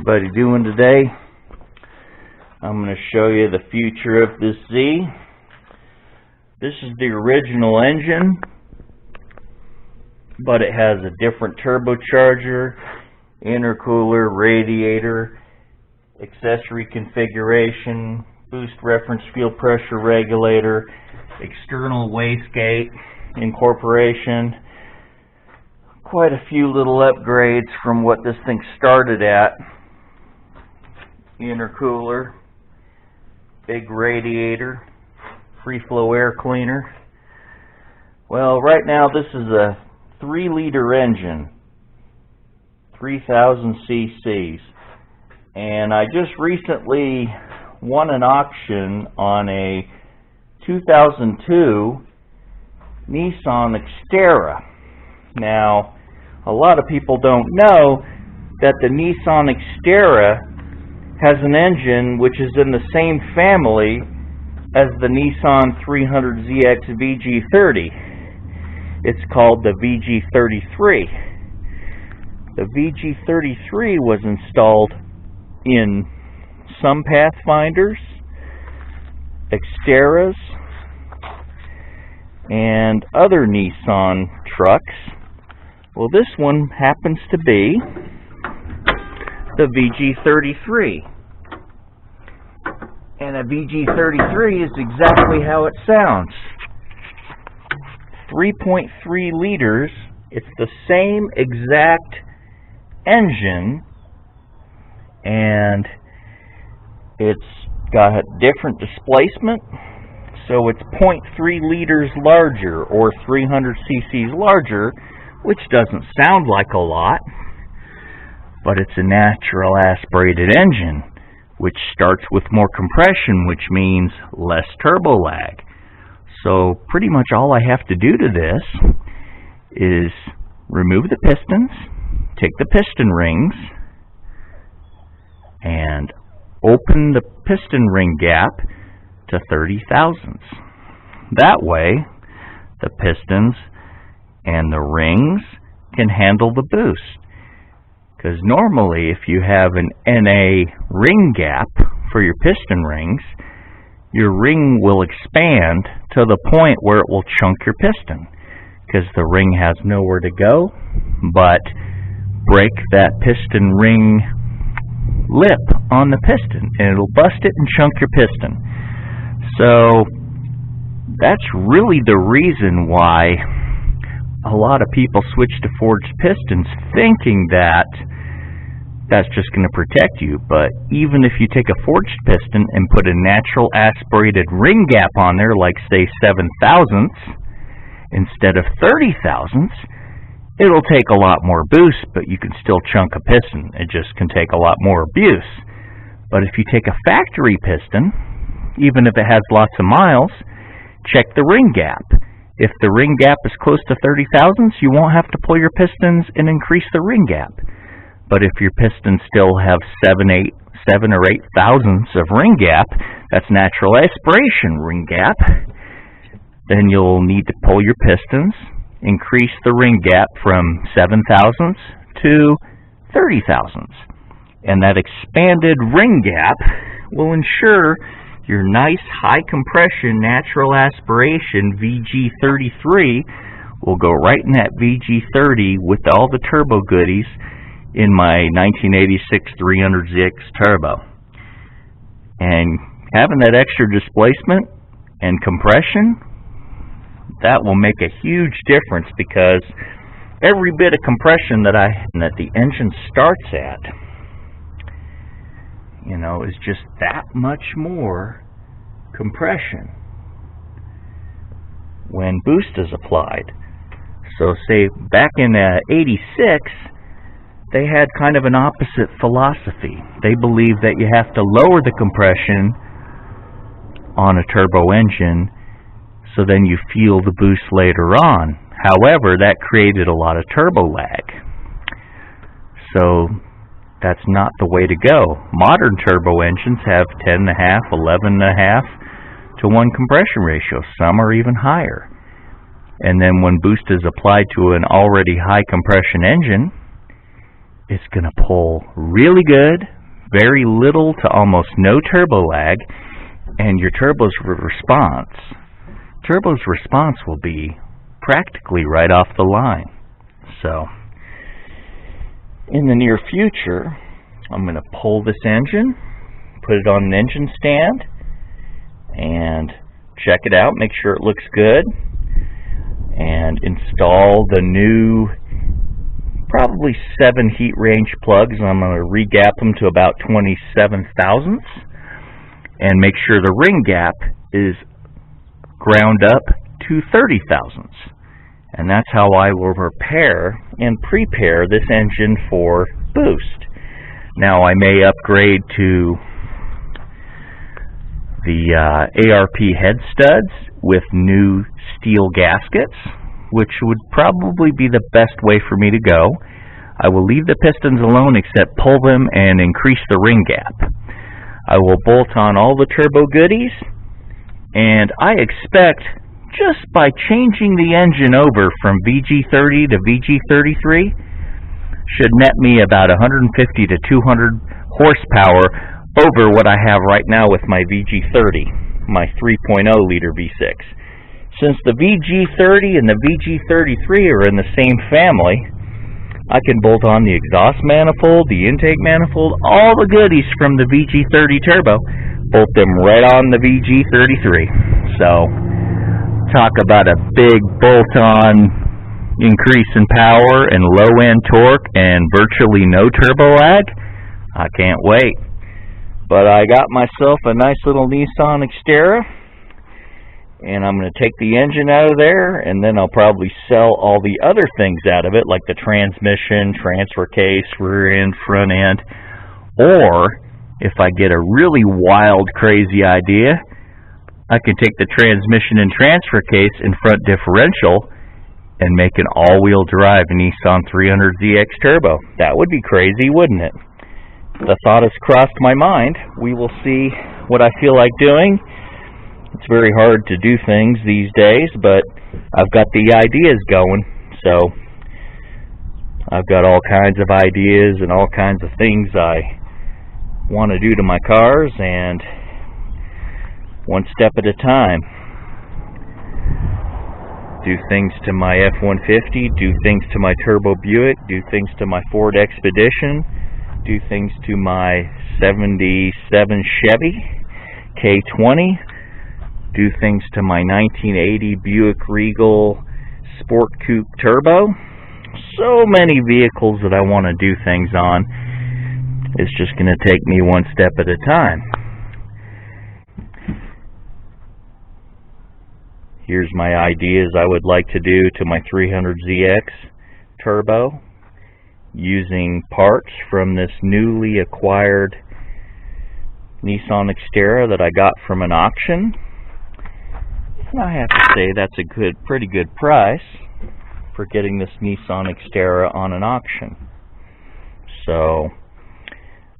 everybody doing today? I'm going to show you the future of this Z. This is the original engine, but it has a different turbocharger, intercooler, radiator, accessory configuration, boost reference fuel pressure regulator, external wastegate incorporation. Quite a few little upgrades from what this thing started at. Intercooler, big radiator, free flow air cleaner. Well, right now this is a 3-liter engine, 3,000 cc's, and I just recently won an auction on a 2002 Nissan Xtera. Now, a lot of people don't know that the Nissan Xtera has an engine which is in the same family as the Nissan 300ZX VG30. It's called the VG33. The VG33 was installed in some Pathfinders, Xteras, and other Nissan trucks. Well, this one happens to be the VG33. And a VG33 is exactly how it sounds. 3.3 liters. It's the same exact engine, and it's got a different displacement. So it's 0.3 liters larger, or 300 cc's larger, which doesn't sound like a lot, but it's a natural aspirated engine, which starts with more compression, which means less turbo lag. So pretty much all I have to do to this is remove the pistons, take the piston rings, and open the piston ring gap to 30 thousandths. That way, the pistons and the rings can handle the boost. Because normally, if you have an NA ring gap for your piston rings, your ring will expand to the point where it will chunk your piston, because the ring has nowhere to go but break that piston ring lip on the piston, and it'll bust it and chunk your piston. So that's really the reason why a lot of people switch to forged pistons, thinking that that's just going to protect you. But even if you take a forged piston and put a natural aspirated ring gap on there, like say 7 thousandths instead of 30 thousandths, it'll take a lot more boost, but you can still chunk a piston. It just can take a lot more abuse. But if you take a factory piston, even if it has lots of miles, check the ring gap. If the ring gap is close to 30 thousandths, you won't have to pull your pistons and increase the ring gap. But if your pistons still have 7 or 8 thousandths of ring gap, that's natural aspiration ring gap, then you'll need to pull your pistons, increase the ring gap from 7 thousandths to 30 thousandths. And that expanded ring gap will ensure your nice high compression natural aspiration VG33 will go right in that VG30 with all the turbo goodies in my 1986 300ZX Turbo. And having that extra displacement and compression, that will make a huge difference, because every bit of compression that the engine starts at, is just that much more compression when boost is applied. So say back in 86, they had kind of an opposite philosophy. They believed that you have to lower the compression on a turbo engine so then you feel the boost later on. However, that created a lot of turbo lag. So that's not the way to go. Modern turbo engines have 10.5, 11.5 to 1 compression ratio. Some are even higher. And then when boost is applied to an already high compression engine, it's going to pull really good, very little to almost no turbo lag, and your turbo's response will be practically right off the line. So, in the near future, I'm going to pull this engine, put it on an engine stand, and check it out, make sure it looks good, and install the new probably 7 heat range plugs. I'm going to re-gap them to about 27 thousandths and make sure the ring gap is ground up to 30 thousandths. And that's how I will repair and prepare this engine for boost. Now I may upgrade to the ARP head studs with new steel gaskets, which would probably be the best way for me to go. I will leave the pistons alone except pull them and increase the ring gap. I will bolt on all the turbo goodies, and I expect just by changing the engine over from VG30 to VG33 should net me about 150 to 200 horsepower over what I have right now with my VG30, my 3.0 liter V6. Since the VG30 and the VG33 are in the same family, I can bolt on the exhaust manifold, the intake manifold, all the goodies from the VG30 turbo, bolt them right on the VG33. So, talk about a big bolt-on increase in power and low-end torque and virtually no turbo lag. I can't wait. But I got myself a nice little Nissan Xtera, and I'm going to take the engine out of there, and then I'll probably sell all the other things out of it, like the transmission, transfer case, rear end, front end. Or, if I get a really wild, crazy idea, I can take the transmission and transfer case and front differential and make an all-wheel drive Nissan 300ZX Turbo. That would be crazy, wouldn't it? The thought has crossed my mind. We will see what I feel like doing. It's very hard to do things these days, but I've got the ideas going. So I've got all kinds of ideas and all kinds of things I want to do to my cars, and one step at a time. Do things to my F-150, do things to my Turbo Buick, do things to my Ford Expedition, do things to my 77 Chevy K20, do things to my 1980 Buick Regal Sport Coupe Turbo. So many vehicles that I want to do things on. It's just going to take me one step at a time. Here's my ideas I would like to do to my 300ZX Turbo using parts from this newly acquired Nissan Xtera that I got from an auction. And I have to say that's a pretty good price for getting this Nissan Xtera on an auction. So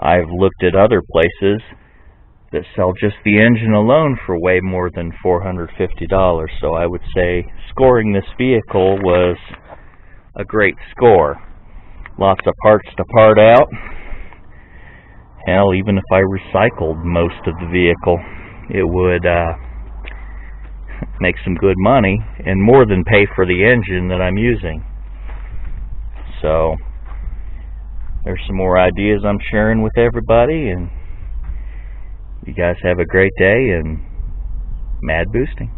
I've looked at other places that sell just the engine alone for way more than $450. So I would say scoring this vehicle was a great score. Lots of parts to part out. Hell, even if I recycled most of the vehicle, it would make some good money and more than pay for the engine that I'm using. So there's some more ideas I'm sharing with everybody, and you guys have a great day, and mad boosting.